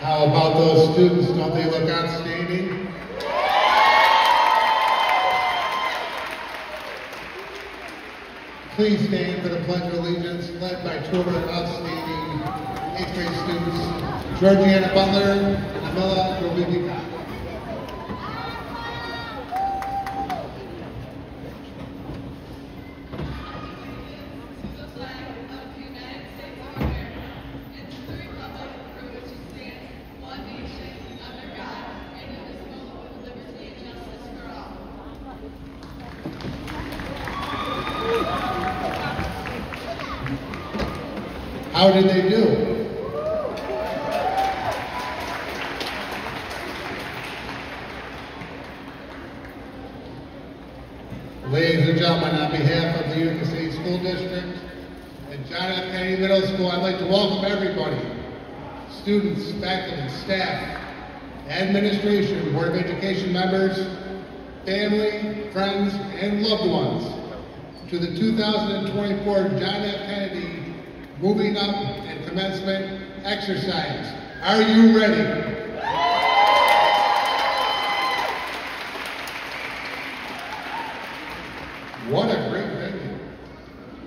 How about those students? Don't they look outstanding? Please stand for the Pledge of Allegiance, led by two of our outstanding 8th grade students, Georgiana Butler and Amela Robibika. How did they do? Ladies and gentlemen, on behalf of the Utica City School District and John F. Kennedy Middle School, I'd like to welcome everybody, students, faculty, staff, administration, Board of Education members, family, friends, and loved ones to the 2024 John F. Kennedy Moving Up and Commencement exercise. Are you ready? What a great venue.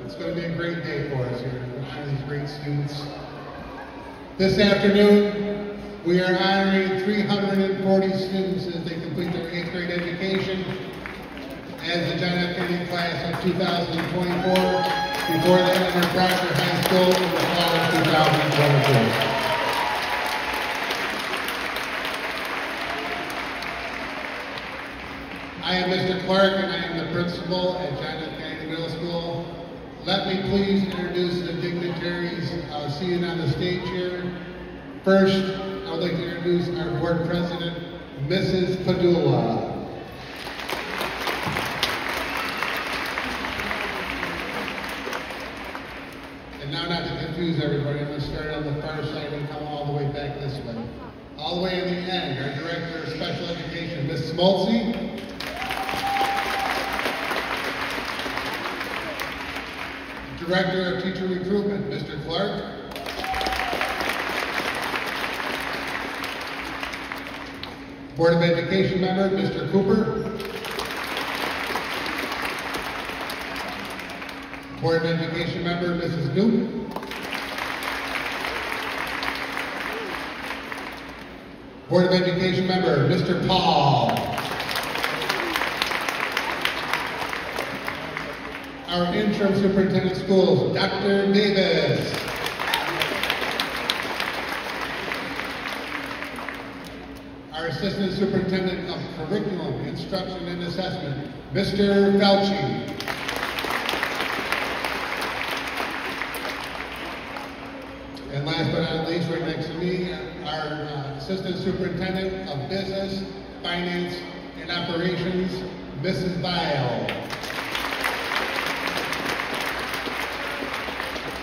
It's going to be a great day for us here to honor these great students. This afternoon, we are honoring 340 students as they complete their 8th grade education as the John F. Kennedy class of 2024. Before they enter Proctor High School in the fall of 2022. I am Mr. Clark and I am the principal at John F. Kennedy Middle School. Let me please introduce the dignitaries seated on the stage here. First, I would like to introduce our board president, Mrs. Padula. Now, not to confuse everybody, I'm going to start on the far side and come all the way back this way. All the way in the end, our Director of Special Education, Ms. Smoltzy. Director of Teacher Recruitment, Mr. Clark. Board of Education member, Mr. Cooper. Board of Education member, Mrs. Newton. Board of Education member, Mr. Paul. Our interim superintendent of schools, Dr. Davis. Our assistant superintendent of curriculum, instruction, and assessment, Mr. Felci. And last but not least, right next to me, our Assistant Superintendent of Business, Finance, and Operations, Mrs. Dial.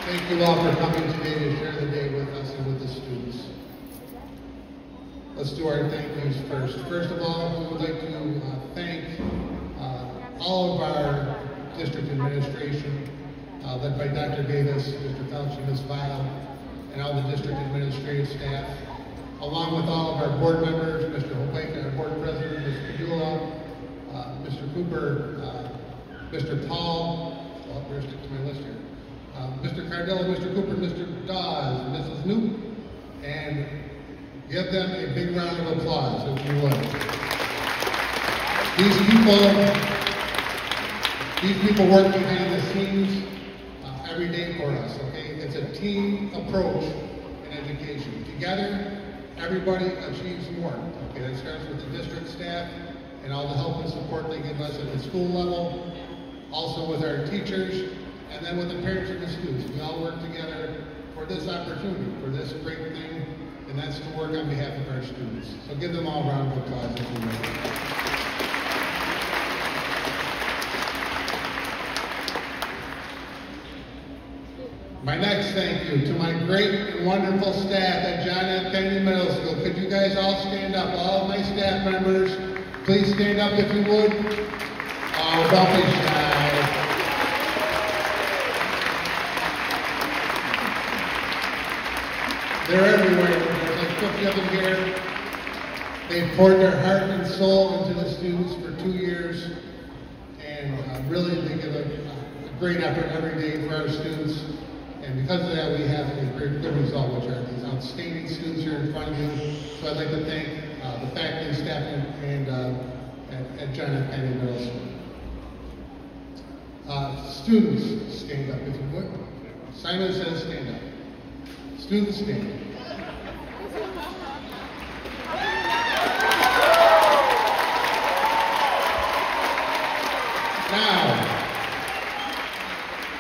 Thank you all for coming today to share the day with us and with the students. Let's do our thank yous first. First of all, we would like to thank all of our district administration, led by Dr. Davis, Mr. Felci, Ms. Vial, and all the district administrative staff, along with all of our board members, Mr. Hopeka, our board president, Ms. Padula, Mr. Cooper, Mr. Paul, well, where's it to my list here? Mr. Cardella, Mr. Cooper, Mr. Dawes, Mrs. Newton, and give them a big round of applause, if you would. These people work behind the scenes every day for us, okay? It's a team approach in education. Together, everybody achieves more, okay? That starts with the district staff and all the help and support they give us at the school level, also with our teachers, and then with the parents and the students. We all work together for this opportunity, for this great thing, and that's to work on behalf of our students. So give them all a round of applause if you will. My next thank you to my great and wonderful staff at John F. Kennedy Middle School. Could you guys all stand up? All of my staff members, please stand up if you would. Oh, don't be shy. They're everywhere. There's like 50 of them here. They've poured their heart and soul into the students for 2 years. And really, they give a great effort every day for our students. And because of that, we have a very good result, which are these outstanding students here in front of you. So I'd like to thank the faculty, staff, and at John F. Kennedy Middle School. Students, stand up if you would. Simon says stand up. Students, stand up. Now,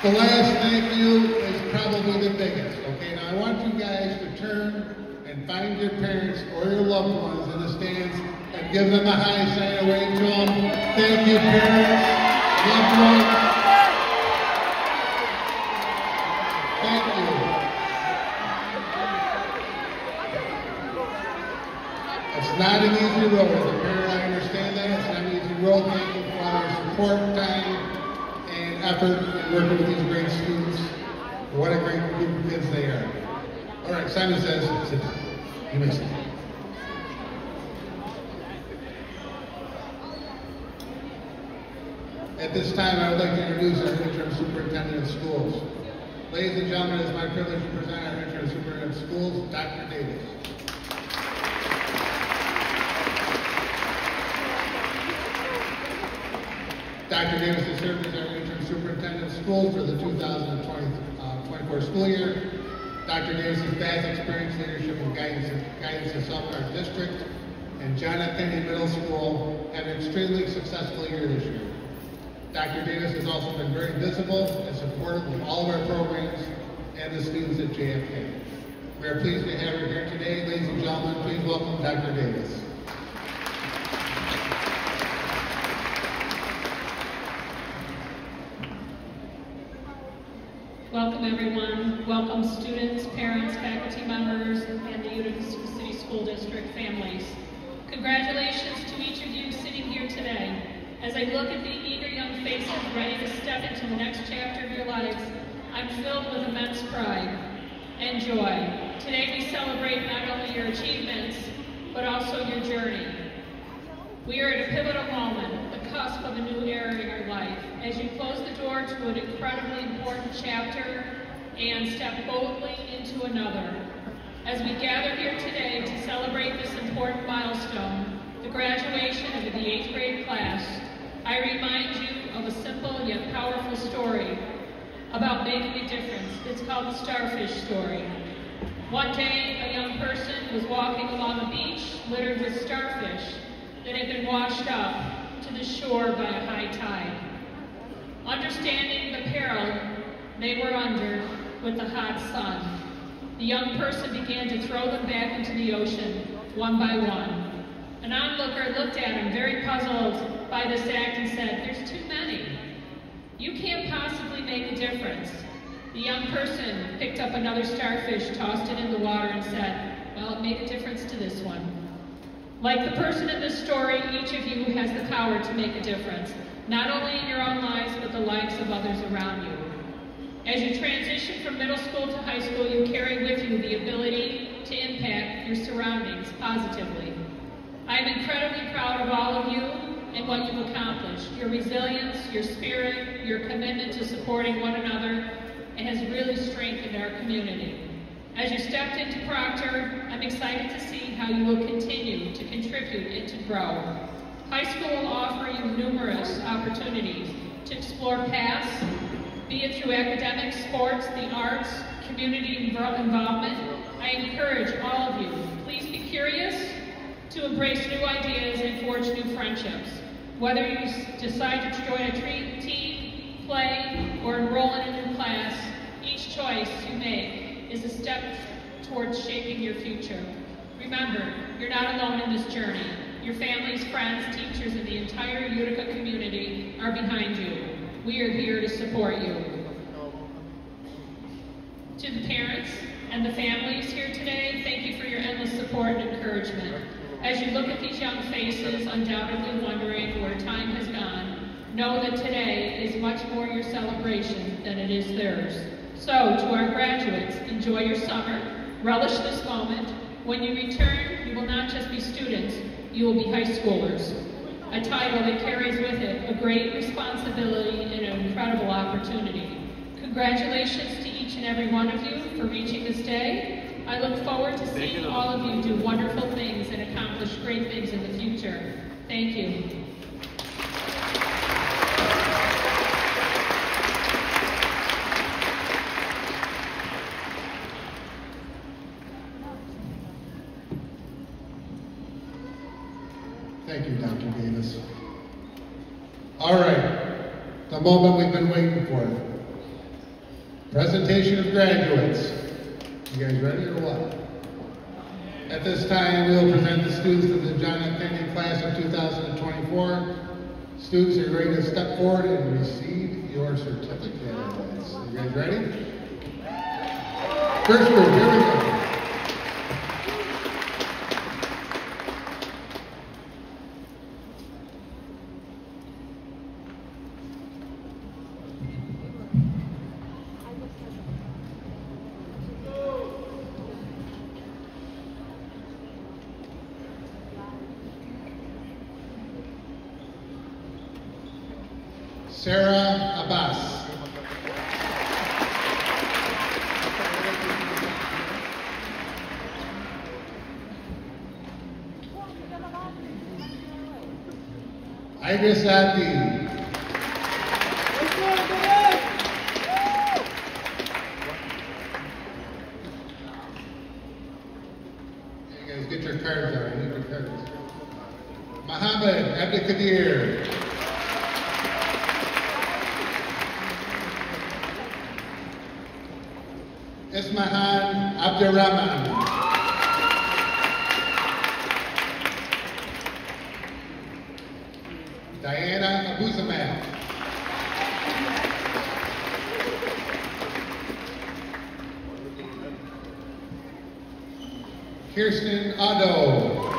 the last thank you is probably the biggest, okay? Now I want you guys to turn and find your parents or your loved ones in the stands and give them a high sign and wave to them. Thank you, parents, loved ones. Thank you. It's not an easy road. As a parent, I understand that. It's not an easy road. Thank you for all your support, time, and effort in working with these great students. What a great group of kids they are. All right, Simon says, sit down. You may sit down. At this time, I would like to introduce our interim superintendent of schools. Ladies and gentlemen, it's my privilege to present our interim superintendent of schools, Dr. Davis. Dr. Davis has served as our interim superintendent of schools for the 2024 school year. Dr. Davis' vast experience, leadership, and guidance has helped our district and John F. Kennedy Middle School have an extremely successful year this year. Dr. Davis has also been very visible and supportive of all of our programs and the students at JFK. We are pleased to have her here today. Ladies and gentlemen, please welcome Dr. Davis. Welcome everyone. Welcome students, parents, faculty members, and the Utica City School District families. Congratulations to each of you sitting here today. As I look at the eager young faces ready to step into the next chapter of your lives, I'm filled with immense pride and joy. Today we celebrate not only your achievements, but also your journey. We are at a pivotal moment, the cusp of a new era in your life, as you close the door to an incredibly important chapter and step boldly into another. As we gather here today to celebrate this important milestone, the graduation of the 8th grade class, I remind you of a simple yet powerful story about making a difference. It's called the Starfish Story. One day, a young person was walking along a beach littered with starfish that had been washed up to the shore by a high tide. Understanding the peril they were under with the hot sun, the young person began to throw them back into the ocean, one by one. An onlooker looked at him, very puzzled by this act, and said, "There's too many. You can't possibly make a difference." The young person picked up another starfish, tossed it in the water, and said, "Well, it made a difference to this one." Like the person in this story, each of you has the power to make a difference, not only in your own lives, but the lives of others around you. As you transition from middle school to high school, you carry with you the ability to impact your surroundings positively. I am incredibly proud of all of you and what you've accomplished. Your resilience, your spirit, your commitment to supporting one another has really strengthened our community. As you stepped into Proctor, I'm excited to see how you will continue to contribute and to grow. High school will offer you numerous opportunities to explore paths, be it through academics, sports, the arts, community involvement. I encourage all of you, please be curious to embrace new ideas and forge new friendships. Whether you decide to join a team, play, or enroll in a new class, each choice you make is a step towards shaping your future. Remember, you're not alone in this journey. Your families, friends, teachers, and the entire Utica community are behind you. We are here to support you. To the parents and the families here today, thank you for your endless support and encouragement. As you look at these young faces, undoubtedly wondering where time has gone, know that today is much more your celebration than it is theirs. So, to our graduates, enjoy your summer, relish this moment. When you return, you will not just be students, you will be high schoolers. A title that carries with it a great responsibility and an incredible opportunity. Congratulations to each and every one of you for reaching this day. I look forward to seeing all of you do wonderful things and accomplish great things in the future. Thank you. Thank you, Dr. Davis. All right, the moment we've been waiting for. Presentation of graduates. You guys ready or what? At this time, we will present the students of the John F. Kennedy class of 2024. Students, are you ready to step forward and receive your certificates? You guys ready? First group, here we go. Sarah Abbas. Idris Abdi. You guys get your cards out. I need your cards. Mohammed Abdikadir. Ismahan Abdurrahman. Diana Abuzaman. Kirsten Otto.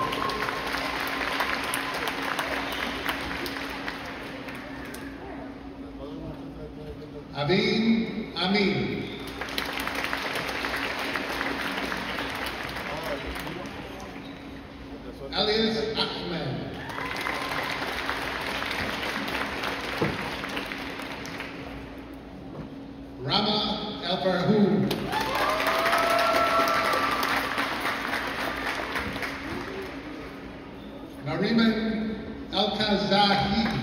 Abin Amin. Elias Ahmed. Rama El-Farhoud. Nariman El-Kazahi.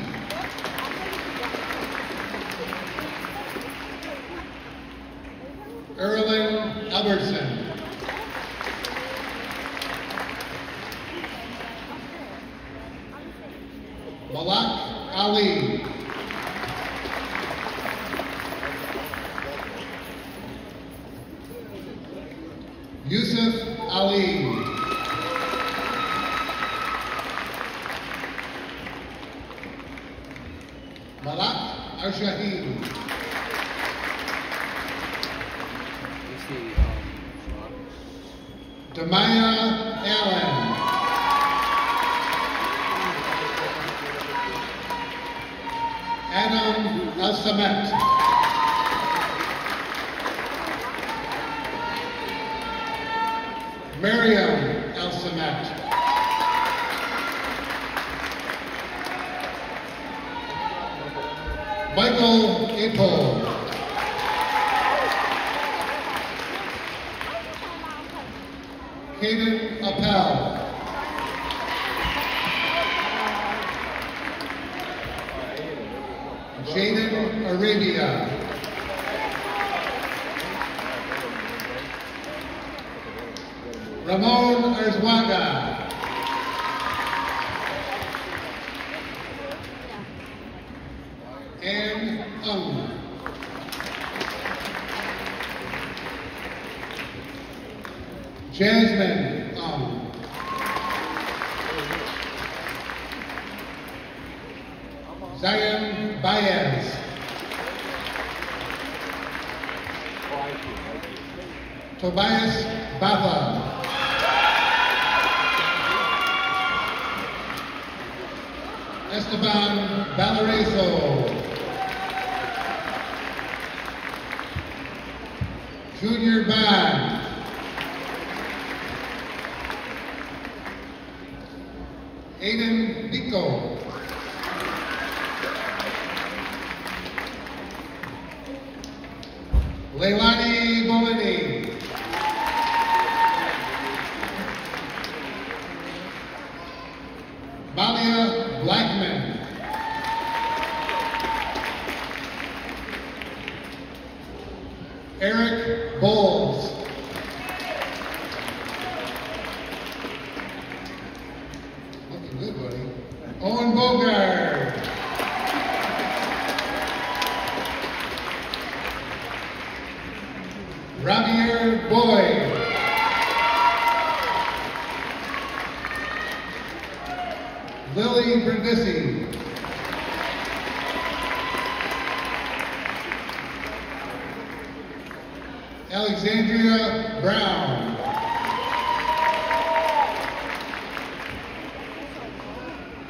Erlen Albertson. Malak Ali. Yusuf Ali. Malak Al-Shahid. Damaya Allen. Adam Al-Samet. Miriam Al-Samet. Michael Apol. Caden Appel. Jaden Arabia. Ramon Arzwaga. Ann Ung. Jasmine Ung. Zion Baez. Tobias Bava. Esteban Valareso. Junior Bond. Aiden Pico. Leilani Bolini. Malia Blackman. Eric Bowles. Looking good, buddy. Owen Bogart. Javier Boyd. Lily Brindisi. Alexandria Brown.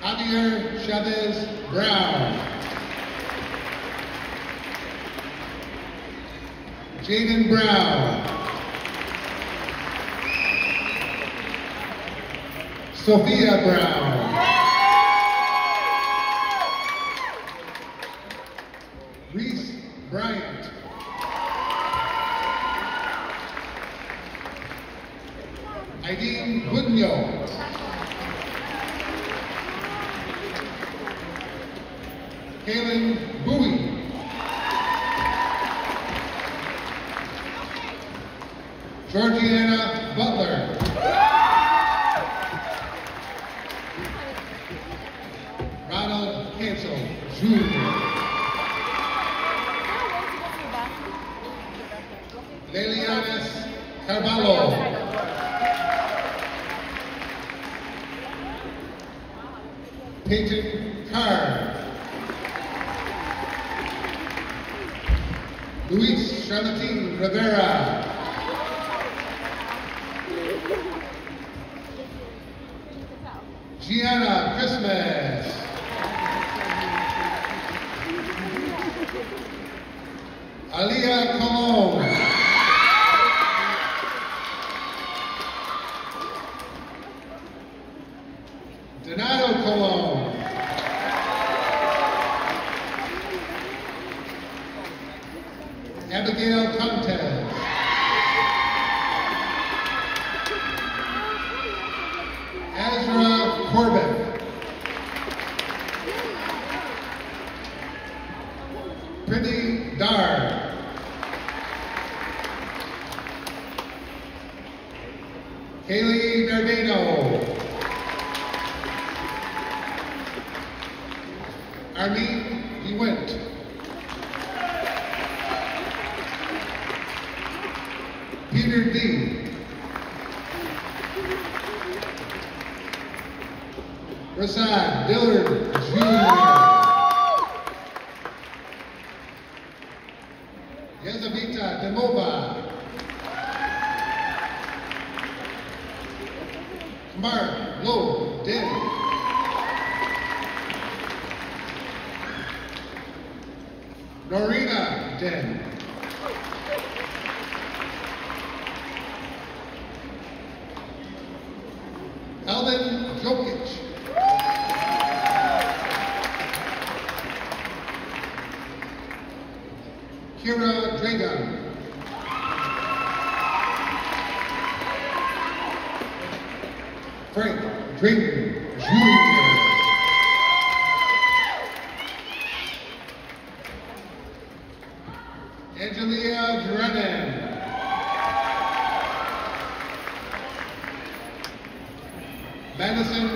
Javier Chavez Brown. Jaden Brown. Sophia Brown. Reese Bryant. Aideen Bunyo. Kaylin Bowie. Georgiana Butler. Ronald Cancel, Jr. Lelianis Carvalho. Peyton Carr. Luis Charlotine Rivera. Gianna Christmas. Aliyah Colon. Donato Colon. Abigail Contes. Ezra Corbett. Brittany Dar. Kaylee Nardino. Arlene DeWint. Peter D. Rasad Dillard Jr. Yazavita Demova. Mark Lowe Den. Norina Den. Alvin Jokic. Kira Dragon. Frank Dragon Jr.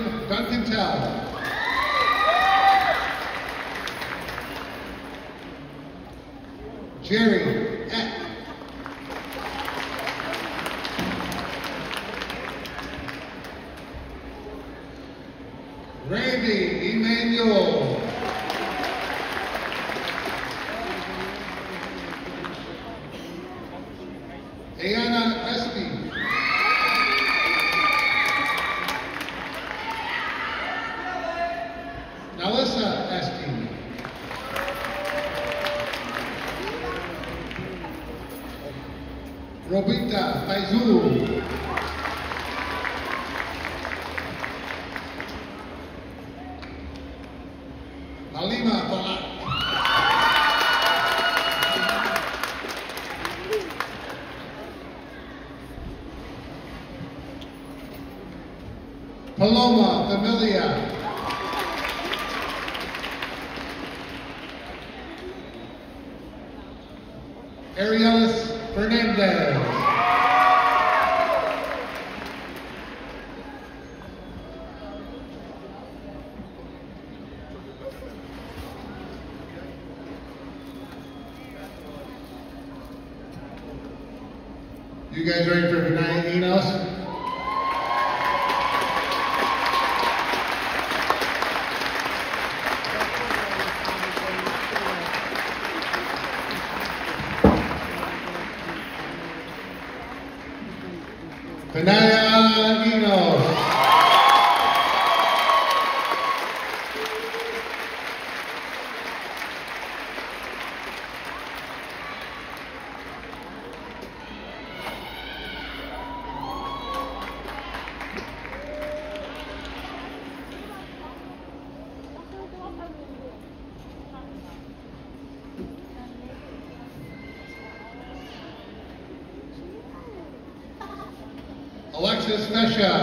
Ryan Duncantel. Jerry Eck. Randy Emmanuel. Ayana Espy. Nalissa Espy. Robita Faizul. Halima Falak. Paloma Familia. Arielis Fernandez. You guys ready for Benaya Enos? Benaya Enos. Alexis Mesha.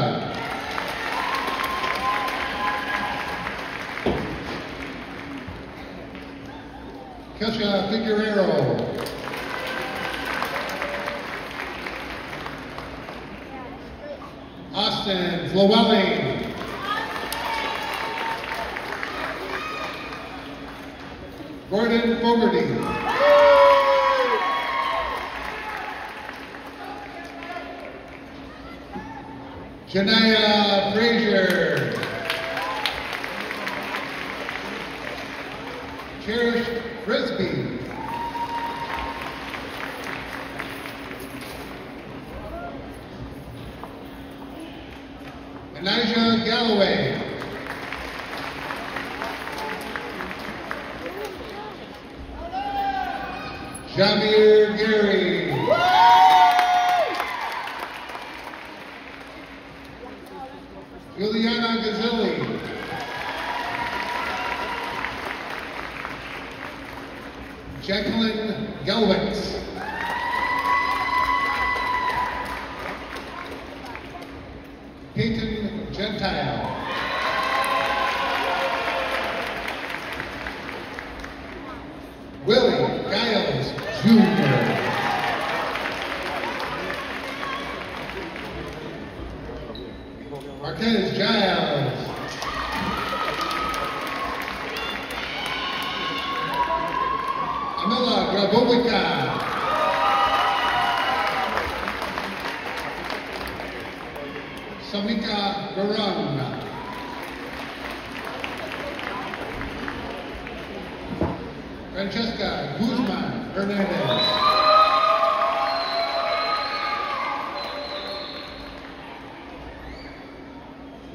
Kesha Figueroa. Austin Flowelling. Gordon Fogarty. Janaya Frazier. Cherish Frisbee. Anijah Galloway. Jamir Gary. Juliana Gazzilli. Jacqueline Gelwitz. Peyton Gentile. Willie Giles Jr. Marquez Giles. Amila Grabovica. Samika Garang. Francesca Guzman Hernandez.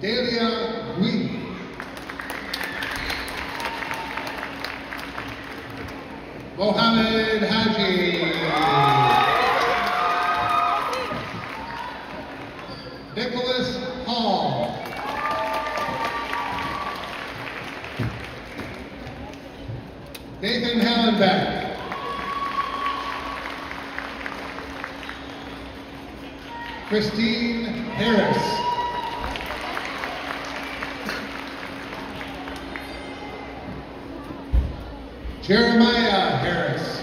Delia Gui. Mohammed Haji. Nicholas Hall. Nathan Hallenbeck. Christine Harris. Jeremiah Harris.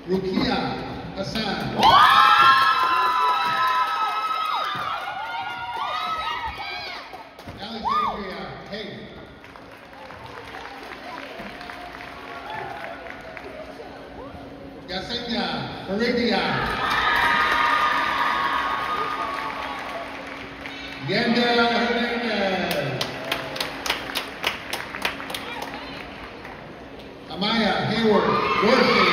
Rukia Hassan. Randall Hernandez. Amaya Hayward Dorsey.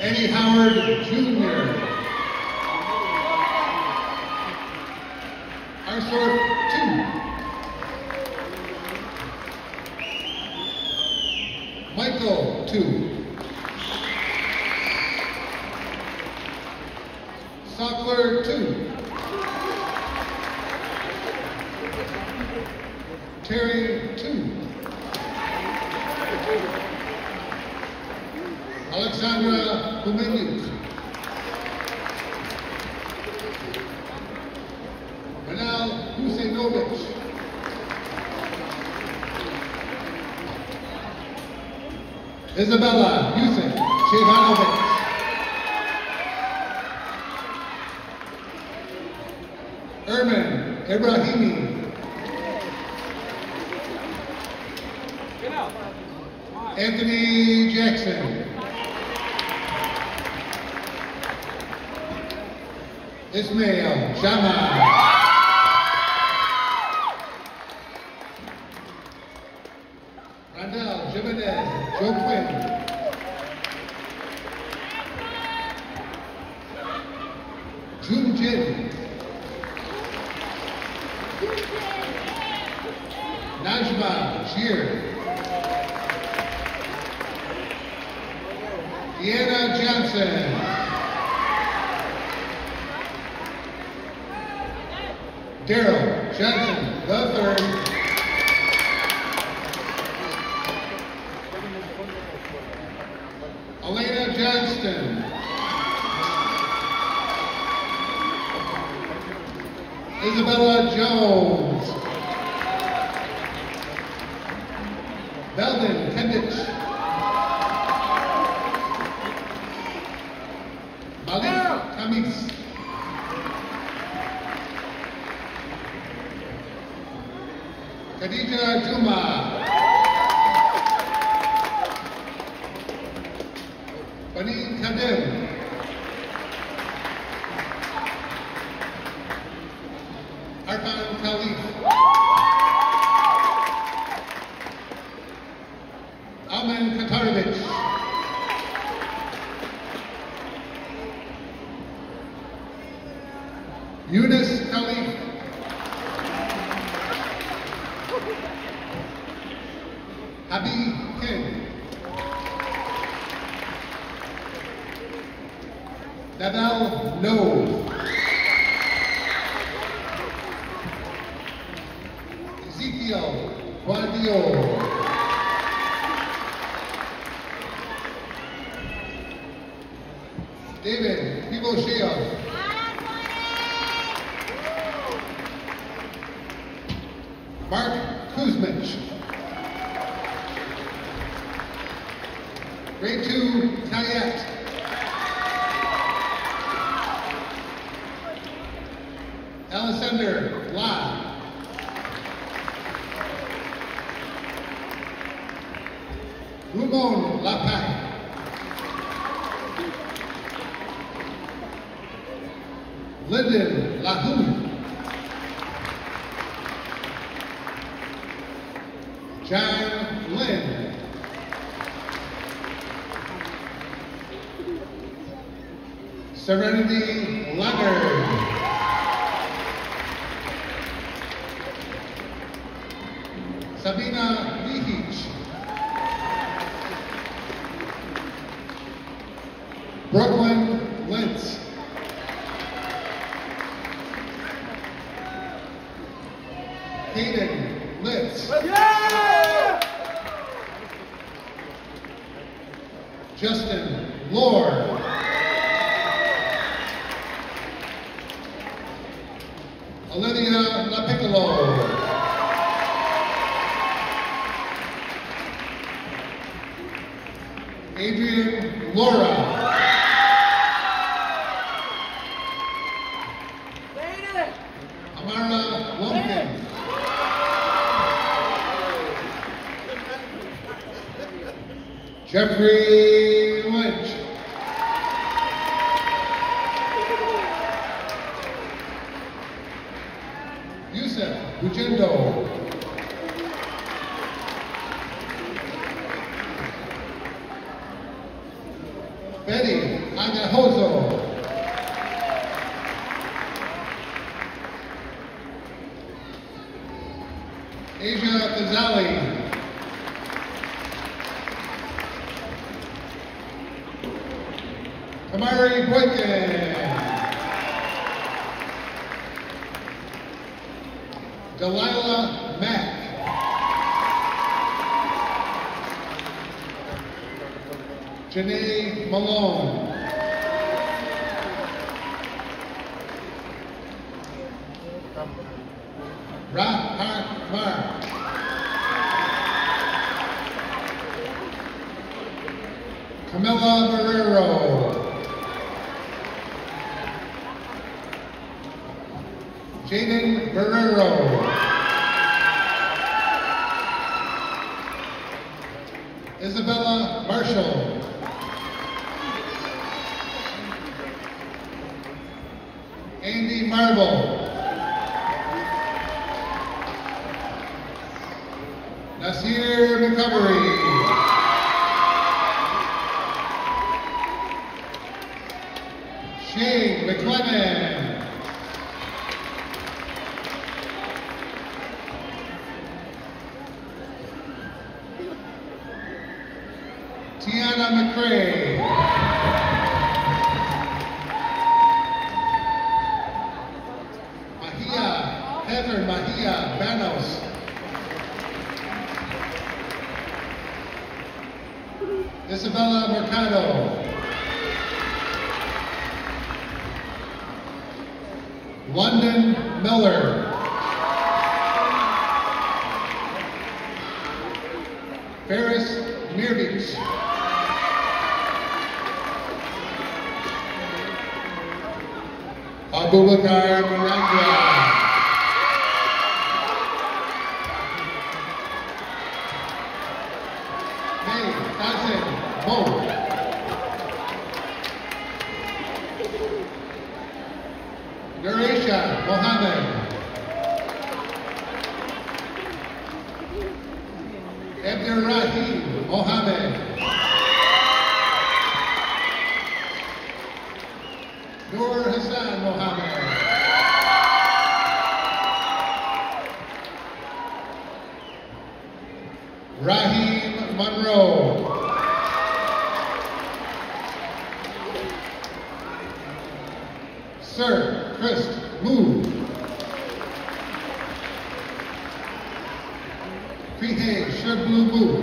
Eddie Howard Jr. Arsor 2. Michael 2. Sockler 2. Terry 2. Alexandra Humeniuk. Manal Huseinovich. Isabella Yusuf Shevanovic. Erman Ibrahimi. Anthony Jackson. Ismail Jama. Randall Jimenez Joe Quinn. Jun Jin. Najma Shear. Deanna Johnson. Daryl Johnson, the third. Elena Johnston. Isabella Jones. Belden Kendich. Malik Kamis. Khadija Juma. Bani Kadim. Arfan Khalif. Amen Katarovich. Yunus Khalif. Habib King. Dabel No. Ezekiel Guadio. David Pivoshia. Mark Kuzmich. Grade 2, Kayet. Alexander La. Rumon Lapac. Lyndon Lahu. John Lynn. Serenity Leonard. Sabina Lihich. Brooklyn Lentz. Hayden Litz. Yeah! Justin Lord. Olivia LaPiccolo. Adrian Laura. Amara Lumpkin. Jeffrey Lynch. Bujendo. Betty Agahoso. Asia Fazali. Kamari Boykin. Delilah Mack. Janae Malone. Rahat Mar. Camila Barrero. Jaden Barrero. Isabella Marshall. Andy Marble. Nasir McCovery. Shane McClellan. Tiana McCray. Heather Mahia Banos. Isabella Mercado. London Miller. Ferris Mirvich. Abubakar Marangwa. Narisha Mohammed. Abdurrahim Mohammed. Nur Hassan Mohammed. Raheem Monroe. Sir Chris Moo. Prihe Shablu Moo.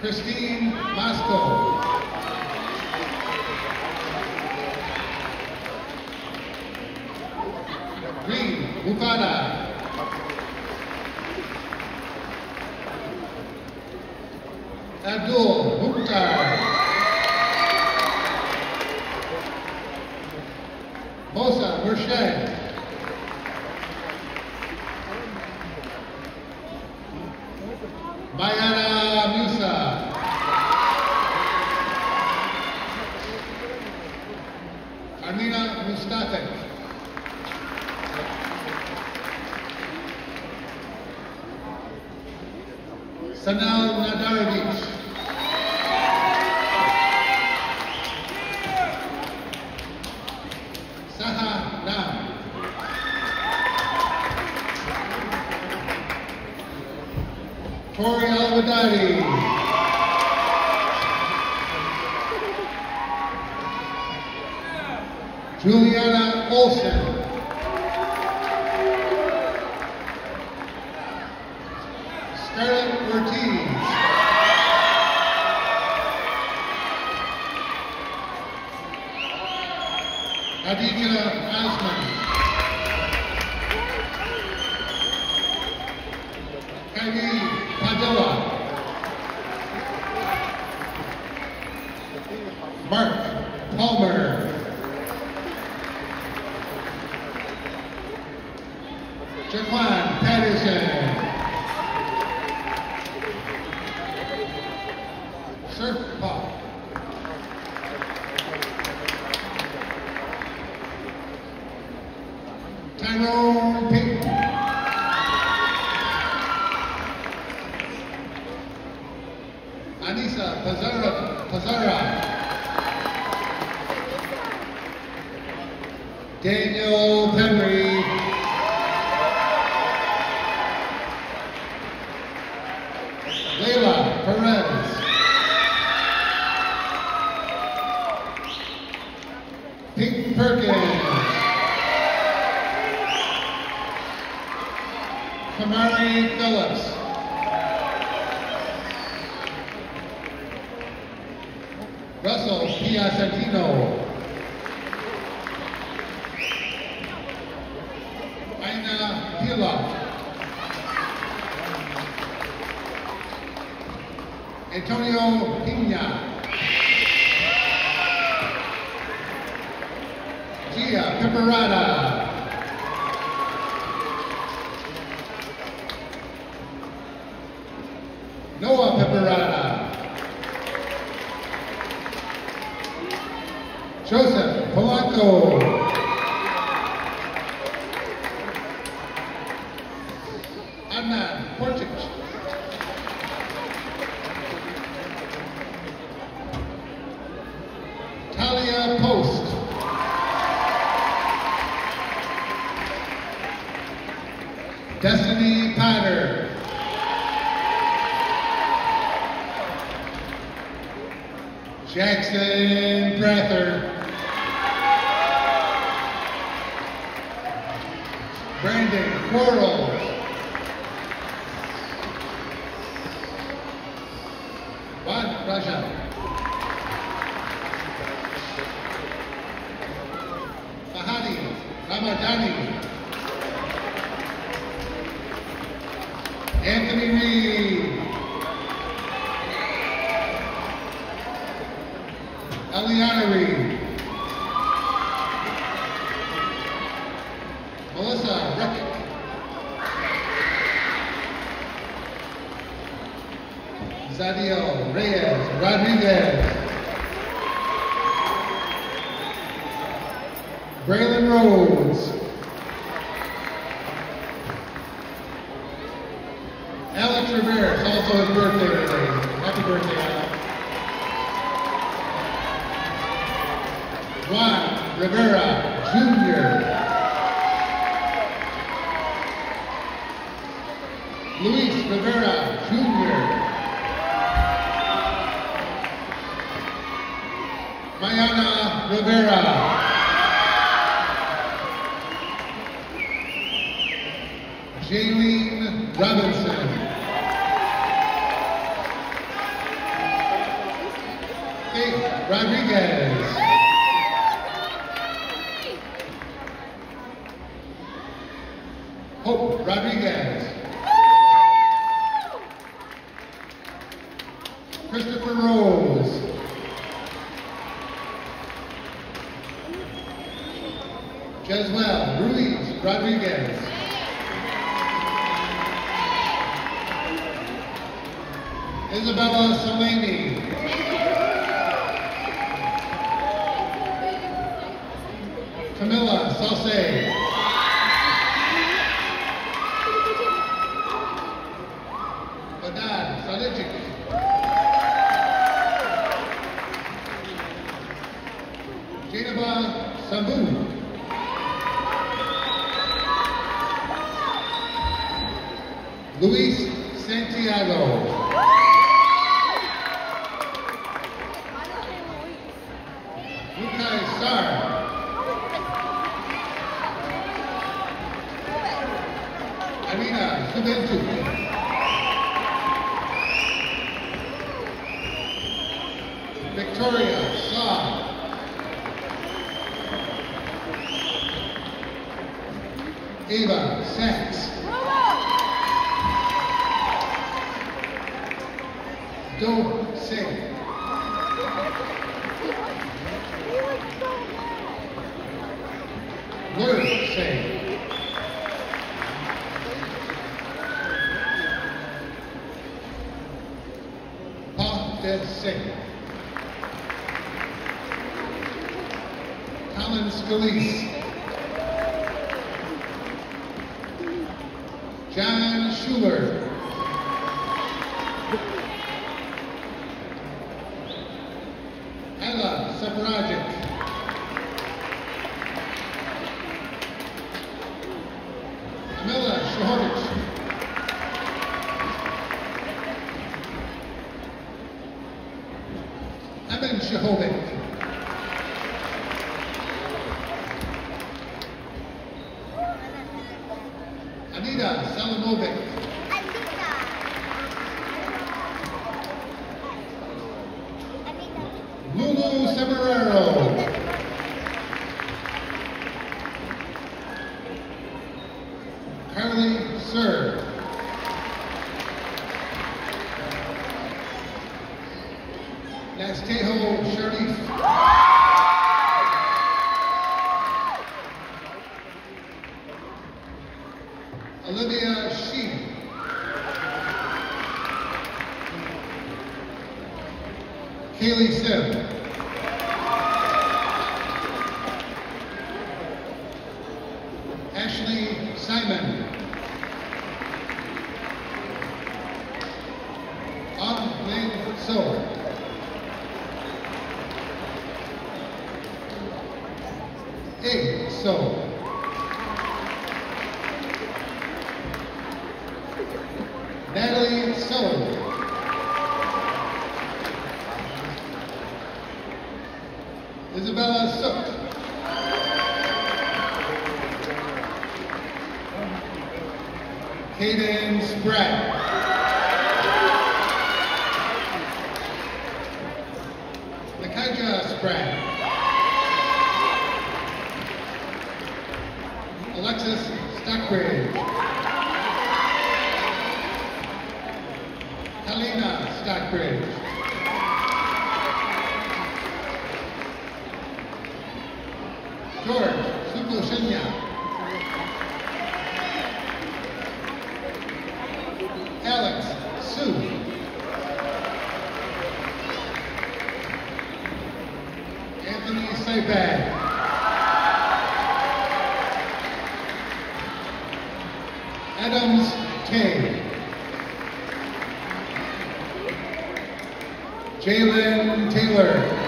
Christine Masco. Green Mufada. Abdul Mukhtar. Mosa Murshid. Mayana Musa. Armina Mustafek. Sanal Nadarovich. Saha Nam. Tori Al-Wadadi. Juliana Olsen. Scarlett Ortiz. Khadija Asman. Kylie Padilla. Mark Palmer. Jaquan Patterson. Surf Pop. Anissa Pazara. Daniel Henry. Layla Perez. Pink Perkins. Kamari Phillips. Russell Piacentino. Aina Pila. Antonio Pina. Gia Pepperada. Noah Pepperada. Joseph Polanco. Adnan Portic. Talia Post. Destiny Patter. Jackson Prather. Brandon Quarles. Juan Raja. Fahadi Ramadani. Anthony Reed. Eliana Reed. Melissa Reckick. Zadio Reyes Rodriguez. Braylon Rhodes. Alex Rivera, it's also his birthday today. Happy birthday, Alex. Juan Rivera Jr. Luis Rivera Jr. Mayana Rivera. Jaylene Robinson. Faith Rodriguez. Hope Rodriguez. Christopher Rose. Jeswell Ruiz Rodriguez. Isabella Salemi. Camilla Sauce. Badad Salijic. Janaba Sambu. Luis Santiago. Lukai Sar. Irina Juventud. Victoria Saw. Ava Sachs. Do Singh. Lur Singh. Pa Dev Singh. Colin Scalise. John Schuler. Separajic. Camila Shahovic. Evan Shahovic. Anita Salamovic. Lulu Semerero. Carly Sir. Nastejo Sharif. Olivia Sheen. Kaylee Sim. Ashley Simon. An Lin So. Egg So. Natalie So. Isabella Sook. Kaden Spratt. Nakaja Spratt. Alexis Stockbridge. Helena Stockbridge. George Sukoshinya. Alex Sue. Anthony Seibag. Adams Kay. Jalen Taylor.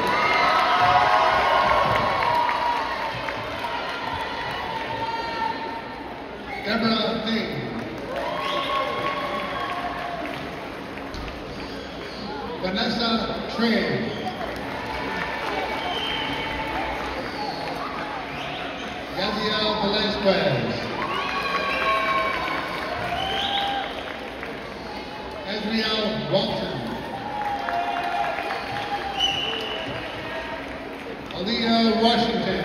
Deborah Thing. Vanessa Tran. Gabriel Velasquez. Azriel Walton. Aaliyah Washington.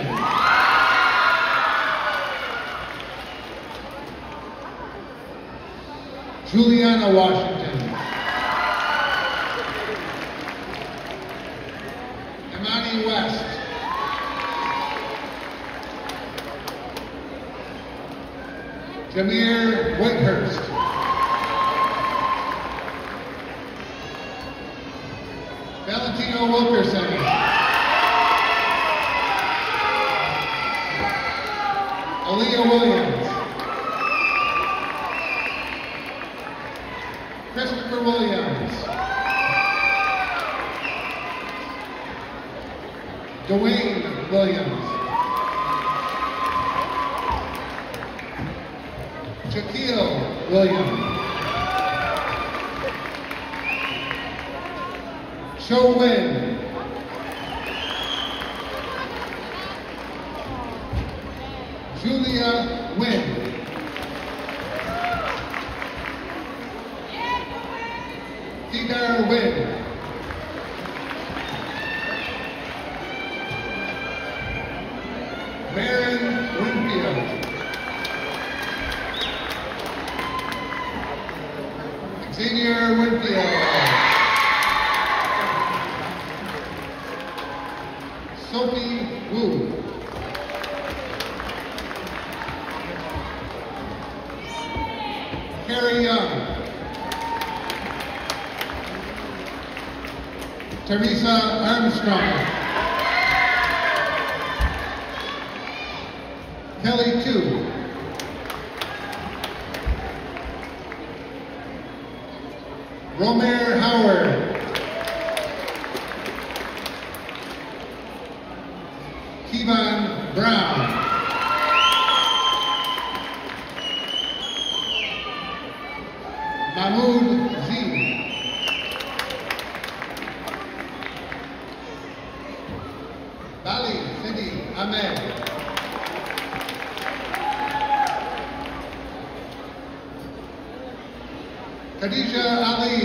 Juliana Washington. Imani West. Jameer Whitehurst. Valentino Wilkerson. Aaliyah Williams. Christopher Williams. Dwayne Williams. Shaquille Williams. Show Win. Julia Wynn. Cedar Wynn. Maren Winfield. Xavier Winfield. Sophie Wu. Carrie Young. Teresa Armstrong. Kelly Tu. Romer Howard. Brown. Mahmoud Z. Bali Sidi Ahmed. Khadija Ali.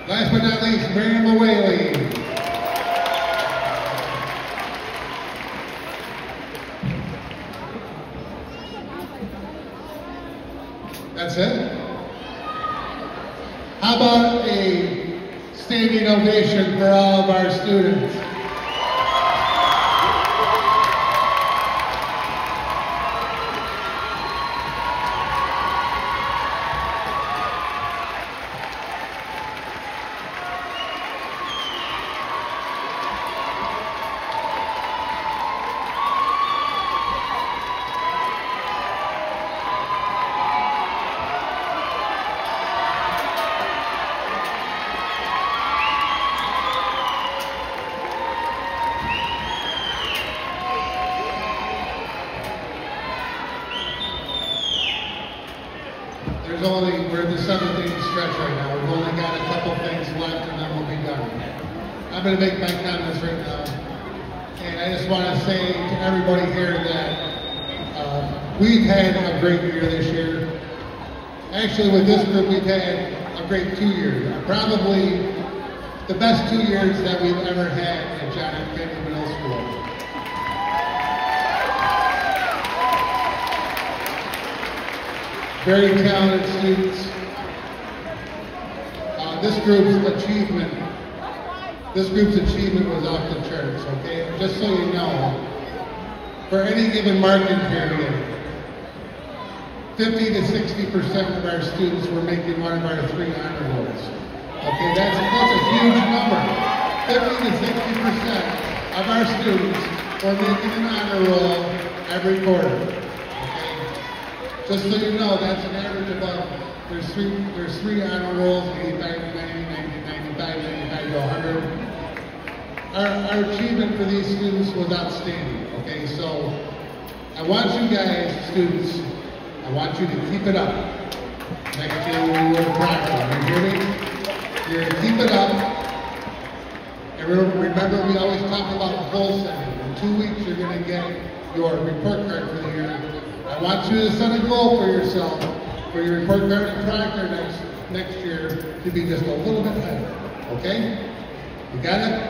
Last but not least, Miriam Awaley. That's it? How about a standing ovation for all of our students? We're in the 7th inning stretch right now. We've only got a couple things left and then we'll be done. I'm going to make my comments right now. And I just want to say to everybody here that we've had a great year this year. Actually, with this group, we've had a great 2 years. Probably the best 2 years that we've ever had at John F. Kennedy Middle School. Very talented students. This group's achievement was off the charts, okay? Just so you know, for any given marking period, 50 to 60% of our students were making one of our 3 honor rolls. Okay, that's a huge number. 50 to 60% of our students were making an honor roll every quarter. Just so you know, that's an average of there's three honor rolls, 85 to 90, 95, 95 to 100. Our achievement for these students was outstanding, okay? So I want you guys, students, I want you to keep it up. Next year when we're practicing, you hear me? You're gonna keep it up. And remember, we always talk about goal setting. In 2 weeks, you're gonna get your report card for the year. I want you to set a goal for yourself, for your report card and Proctor next year to be just a little bit better, okay? You got it?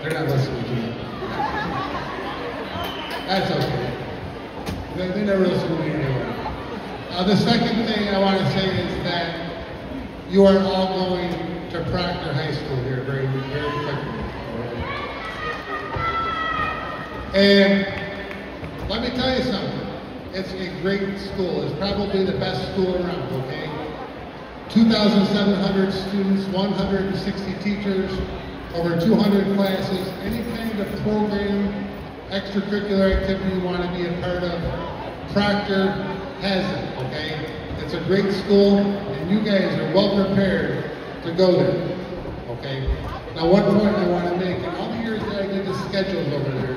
They're not listening to me. That's okay. They never listen to me anyway. The second thing I want to say is that you are all going to Proctor High School here very, very quickly. And let me tell you something. It's a great school. It's probably the best school around, okay? 2,700 students, 160 teachers, over 200 classes, any kind of program, extracurricular activity you want to be a part of, Proctor has it, okay? It's a great school, and you guys are well prepared to go there, okay? Now, one point I want to make, in all the years that I did the schedules over there,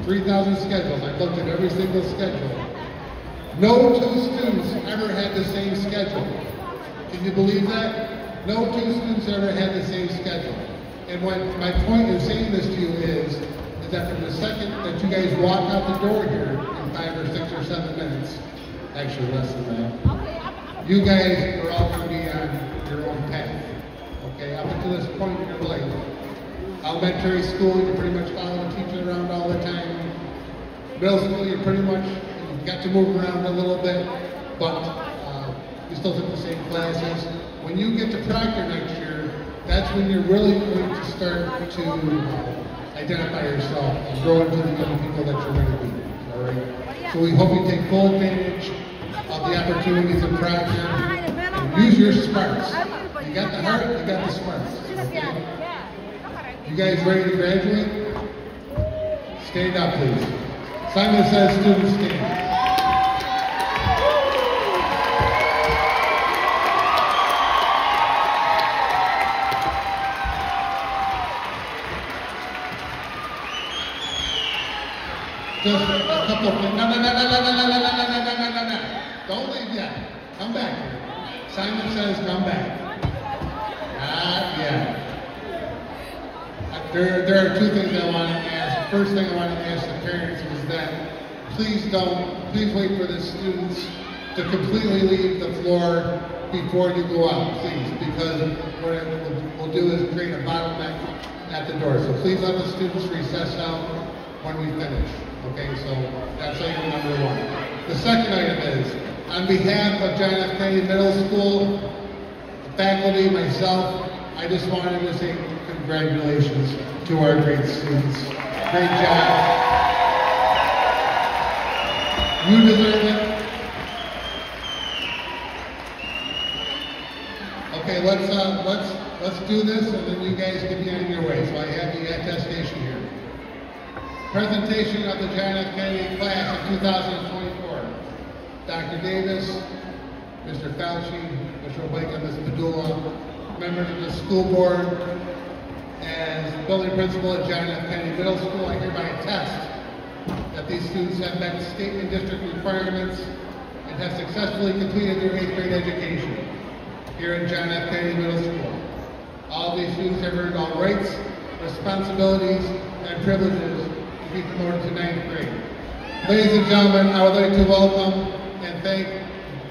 3,000 schedules, I looked at every single schedule. No 2 students ever had the same schedule. Can you believe that? No 2 students ever had the same schedule. And what my point of saying this to you is that from the second that you guys walk out the door here in 5 or 6 or 7 minutes, actually less than that, you guys are all going to be on your own path. Okay, up until this point in your life. Elementary school, you pretty much follow the teacher around all the time. Middle school, you pretty much got to move around a little bit, but you still took the same classes. When you get to Proctor next year, that's when you're really going to start to identify yourself and grow into the young people that you're going to be, all right? So we hope you take full advantage of the opportunities in Proctor and use your smarts. You got the heart, you got the smarts, okay? You guys ready to graduate? Stand up, please. Simon says students stand. Just a couple of things. No. Don't leave yet. Come back here. Simon says come back. Not yet. There are two things I want to ask. First thing I want to ask the parents is that please wait for the students to completely leave the floor before you go out, please, because what we'll do is create a bottleneck at the door. So please let the students recess out when we finish. Okay, so that's item number one. The second item is, on behalf of John F. Kennedy Middle School, the faculty, myself, I just wanted to say congratulations to our great students. Great job. You deserve it. Okay, let's do this, and then you guys can be on your way. So I have the attestation here. Presentation of the John F. Kennedy class of 2024. Dr. Davis, Mr. Fauci, Mr. Obeka, Ms. Padula, members of the school board, as building principal at John F. Kennedy Middle School, I hereby attest that these students have met state and district requirements and have successfully completed their 8th grade education here at John F. Kennedy Middle School. All of these students have earned all rights, responsibilities, and privileges to be promoted to 9th grade. Ladies and gentlemen, I would like to welcome and thank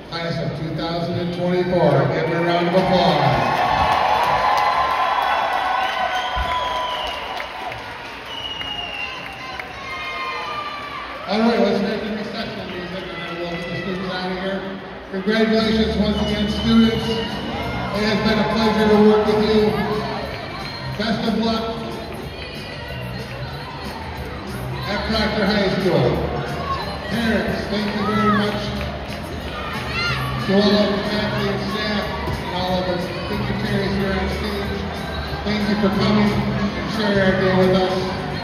class of 2024. Give them a round of applause. All right, let's start the reception music and then we'll get the students out of here. Congratulations once again, students. It has been a pleasure to work with you. Best of luck at Proctor High School. Parents, thank you very much to all of the faculty and staff and all of the dignitaries here on stage. Thank you for coming and sharing our day with us.